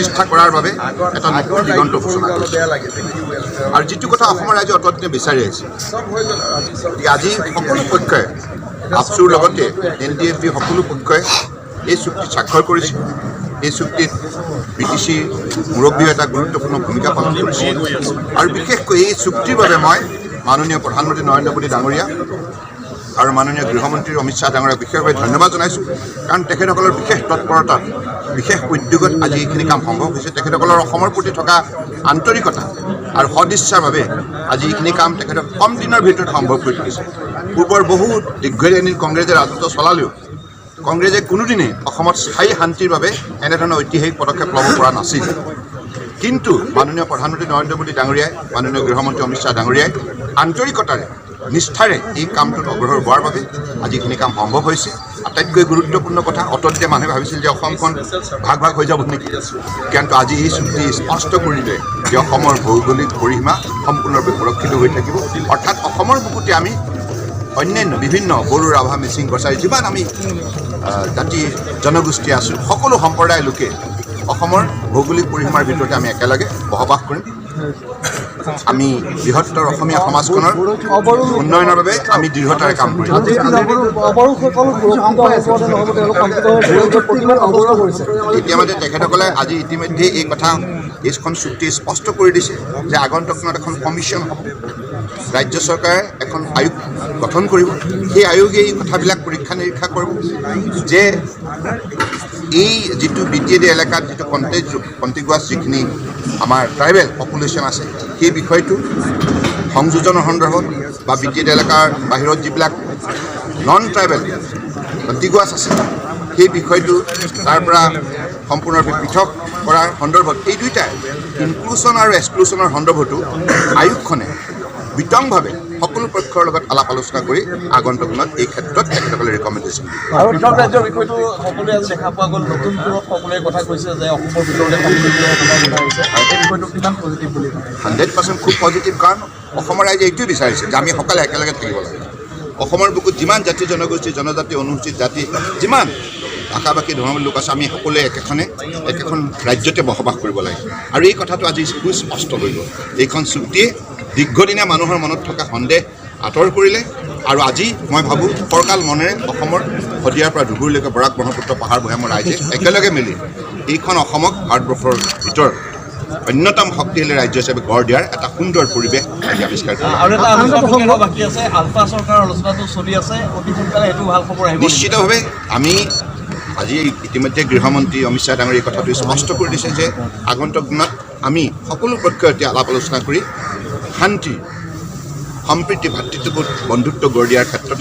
প্ৰতিষ্ঠা কৰাৰ বাবে এটা নতুন দিগন্ত সূচনা কৰিছে আৰু যিটো কথা অসমৰ ৰাইজে অতদিনে বিচাৰি আহিছে আজি সকলো পক্ষই আপচুৰ লগতে NDFB সকলো পক্ষই এই চুক্তিত স্বাক্ষৰ কৰিছে এই চুক্তিত BTC মুৰব্বীয়ে এটা গুৰুত্বপূৰ্ণ ভূমিকা পালন কৰিছে আৰু বিশেষকৈ এই চুক্তিৰ বাবে মই মাননীয় প্ৰধানমন্ত্ৰী নৰেন্দ্ৰ মোদী ডাঙৰীয়া আৰু মাননীয় গৃহমন্ত্ৰী অমিত শ্বাহ ডাঙৰীয়াক বিশেষভাৱে ধন্যবাদ জনাইছোঁ কাৰণ তেখেতসকলৰ বিশেষ তৎপৰতাত বিশেষ উদ্যোগত আজি এইখিনি কাম সম্ভৱ হৈছে তেখেতসকলৰ অসমৰ প্ৰতি থকা আন্তৰিকতা আৰু সদিচ্ছাৰ বাবে আজি এইখিনি কাম তেখেতক কম দিনৰ ভিতৰত সম্ভৱ কৰি তুলিছে পূৰ্বৰ বহুত দীৰ্ঘদিন কংগ্ৰেছে ৰাজত্ব চলালেও কংগ্ৰেছে কোনোদিনেই অসমত স্থায়ী শান্তিৰ বাবে এনেধৰণৰ ঐতিহাসিক পদক্ষেপ ল'ব পৰা নাছিল কিন্তু মাননীয় প্ৰধানমন্ত্ৰী নৰেন্দ্ৰ মোদী ডাঙৰীয়াই মাননীয় গৃহমন্ত্ৰী অমিত শ্বাহ ডাঙৰীয়াই আন্তৰিকতাৰে নিষ্ঠাৰে এই কামটোত অগ্ৰসৰ হোৱাৰ বাবে আজি এইখিনি কাম সম্ভৱ হৈছে আটাইতকৈ গুৰুত্বপূৰ্ণ কথা অতদিনে মানুহে ভাবিছিল যে অসমখন ভাগ ভাগ হৈ যাব নেকি কিন্তু আজি এই চুক্তি স্পষ্ট কৰিলে যে অসমৰ ভৌগোলিক পৰিসীমা সম্পূৰ্ণৰূপে সুৰক্ষিত হৈ থাকিব অৰ্থাৎ অসমৰ বুকুতে আমি অন্যান্য বিভিন্ন বড়ো ৰাভা মিচিং কছাৰী যিমান আমি জাতি জনগোষ্ঠী আছোঁ সকলো সম্প্ৰদায়ৰ লোকে অসমৰ ভৌগোলিক পৰিসীমাৰ ভিতৰতে আমি একেলগে বসবাস কৰিম আমি বৃহত্তৰ অসমীয়া সমাজখনৰ উন্নয়নৰ বাবে আমি দৃঢ়তাৰে কাম কৰিম ইতিমধ্যে তেখেতসকলে আজি ইতিমধ্যে এই কথা এইখন চুক্তি স্পষ্ট কৰি দিছে যে আগন্তুক দিনত এখন কমিশ্যন হ'ব ৰাজ্য চৰকাৰে এখন আয়োগ গঠন কৰিব সেই আয়োগে এই কথাবিলাক পৰীক্ষা নিৰীক্ষা কৰিব যে এই যিটো BTAD এলেকাত যিটো কণ্টিগুৱাছ যিখিনি আমাৰ ট্ৰাইবেল পপুলেশ্যন আছে সেই বিষয়টো সংযোজনৰ সন্দৰ্ভত বা BTAD এলেকাৰ বাহিৰত যিবিলাক নন ট্ৰাইবেল কণ্টিগুৱাছ আছে সেই বিষয়টো তাৰ পৰা সম্পূৰ্ণৰূপে পৃথক কৰাৰ সন্দৰ্ভত এই দুয়োটাই ইনক্লুশ্যন আৰু এক্সক্লুশ্যনৰ সন্দৰ্ভতো আয়োগখনে বিতংভাৱে সকলো পক্ষৰ লগত আলাপ আলোচনা কৰি আগন্তুক দিনত এই ক্ষেত্ৰত তেখেতসকলে ৰিকমেণ্ডেশ্যন আৰু পৃথক ৰাজ্যৰ বিষয়টো সকলোৱে আজি দেখা পোৱা গ'ল নতুনপুৰত সকলোৱে কথা কৈছে যে অসমৰ ভিতৰতে হৈছে আৰু এই বিষয়টো কিমান পজিটিভ বুলি 100% খুব পজিটিভ কাৰণ অসমৰ ৰাইজে এইটোৱে বিচাৰিছে যে আমি সকলোৱে একেলগে থাকিব লাগে অসমৰ বুকুত যিমান জাতি জনগোষ্ঠী জনজাতি অনুসূচিত জাতি যিমান ভাষা ভাষী ধৰ্মৰ লোক আছে আমি সকলোৱে একেখন ৰাজ্যতে বসবাস কৰিব লাগে আৰু এই কথাটো আজি সুস্পষ্ট হৈ গ'ল এইখন চুক্তিয়ে দীৰ্ঘদিনীয়া মানুহৰ মনত থকা সন্দেহ আঁতৰ কৰিলে আৰু আজি মই ভাবোঁ ফৰকাল মনেৰে অসমৰ শদিয়াৰ পৰা ধুবুৰীলৈকে বৰাক ব্ৰহ্মপুত্ৰ পাহাৰ ভৈয়ামৰ ৰাইজে একেলগে মিলি এইখন অসমক ভাৰতবৰ্ষৰ ভিতৰত অন্যতম শক্তিশালী ৰাজ্য হিচাপে গঢ় দিয়াৰ এটা সুন্দৰ পৰিৱেশ আজি আৱিষ্কাৰ কৰিলে নিশ্চিতভাৱে আমি আজি ইতিমধ্যে গৃহমন্ত্ৰী অমিত শ্বাহ ডাঙৰীয়াই এই কথাটো স্পষ্ট কৰি দিছে যে আগন্তুক দিনত আমি সকলো পক্ষৰ সৈতে আলাপ আলোচনা কৰি শান্তি সম্প্ৰীতি ভাতৃত্ববোধ বন্ধুত্ব গঢ় দিয়াৰ ক্ষেত্ৰত